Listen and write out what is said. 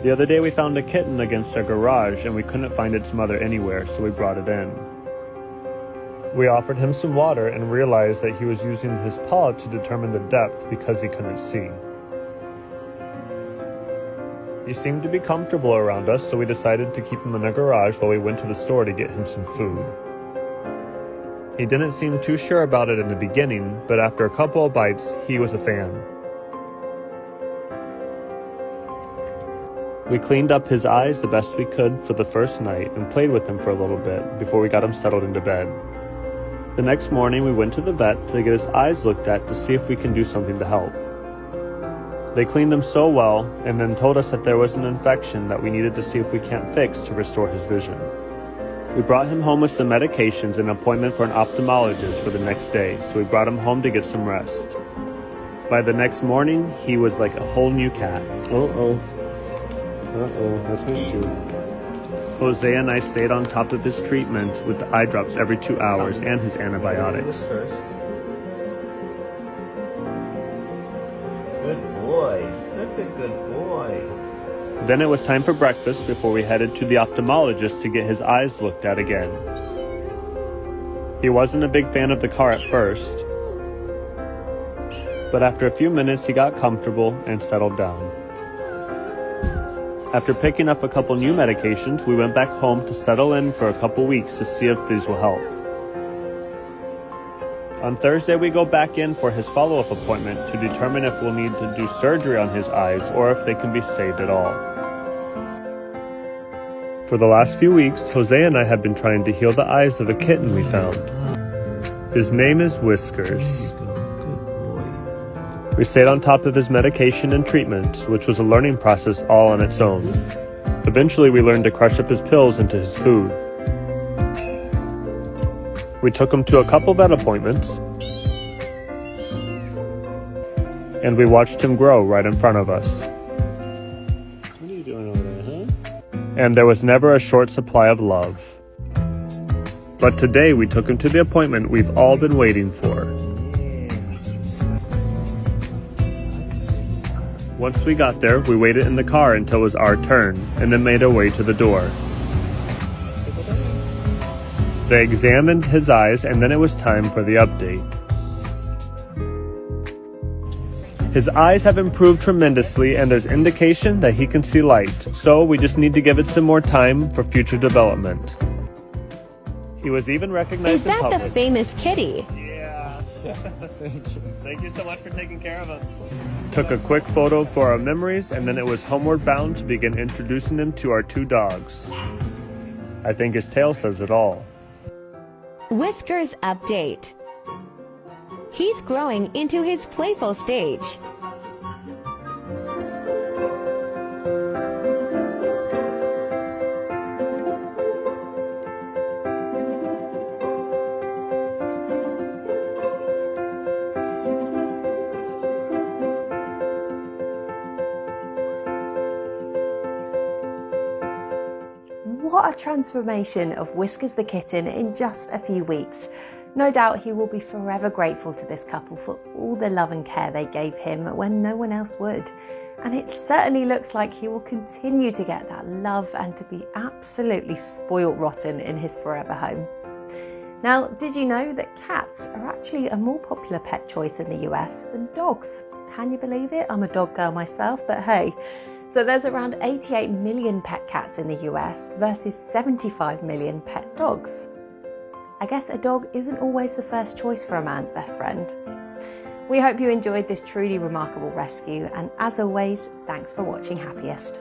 The other day we found a kitten against our garage and we couldn't find its mother anywhere, so we brought it in. We offered him some water and realized that he was using his paw to determine the depth because he couldn't see. He seemed to be comfortable around us, so we decided to keep him in the garage while we went to the store to get him some food. He didn't seem too sure about it in the beginning, but after a couple of bites, he was a fan. We cleaned up his eyes the best we could for the first night and played with him for a little bit before we got him settled into bed. The next morning we went to the vet to get his eyes looked at to see if we can do something to help. They cleaned them so well and then told us that there was an infection that we needed to see if we can't fix to restore his vision. We brought him home with some medications and an appointment for an ophthalmologist for the next day, so we brought him home to get some rest. By the next morning, he was like a whole new cat. That's my shoe. Jose and I stayed on top of his treatment with the eye drops every 2 hours and his antibiotics. Good boy. That's a good boy. Then it was time for breakfast before we headed to the ophthalmologist to get his eyes looked at again. He wasn't a big fan of the car at first, but after a few minutes he got comfortable and settled down. After picking up a couple new medications, we went back home to settle in for a couple weeks to see if these will help. On Thursday, we go back in for his follow-up appointment to determine if we'll need to do surgery on his eyes or if they can be saved at all. For the last few weeks, Jose and I have been trying to heal the eyes of a kitten we found. His name is Whiskers. We stayed on top of his medication and treatment, which was a learning process all on its own. Eventually, we learned to crush up his pills into his food. We took him to a couple vet appointments, and we watched him grow right in front of us. What are you doing over there, huh? And there was never a short supply of love. But today we took him to the appointment we've all been waiting for. Once we got there, we waited in the car until it was our turn, and then made our way to the door. They examined his eyes, and then it was time for the update. His eyes have improved tremendously, and there's indication that he can see light, so we just need to give it some more time for future development. He was even recognized in public. Is that the famous kitty? Yeah. Thank you so much for taking care of him. Took a quick photo for our memories, and then it was homeward bound to begin introducing him to our 2 dogs. I think his tail says it all. Whiskers update. He's growing into his playful stage. What a transformation of Whiskers the kitten in just a few weeks. No doubt he will be forever grateful to this couple for all the love and care they gave him when no one else would. And it certainly looks like he will continue to get that love and to be absolutely spoilt rotten in his forever home. Now, did you know that cats are actually a more popular pet choice in the US than dogs? Can you believe it? I'm a dog girl myself, but hey. So there's around 88 million pet cats in the US versus 75 million pet dogs. I guess a dog isn't always the first choice for a man's best friend. We hope you enjoyed this truly remarkable rescue, and as always, thanks for watching Happiest.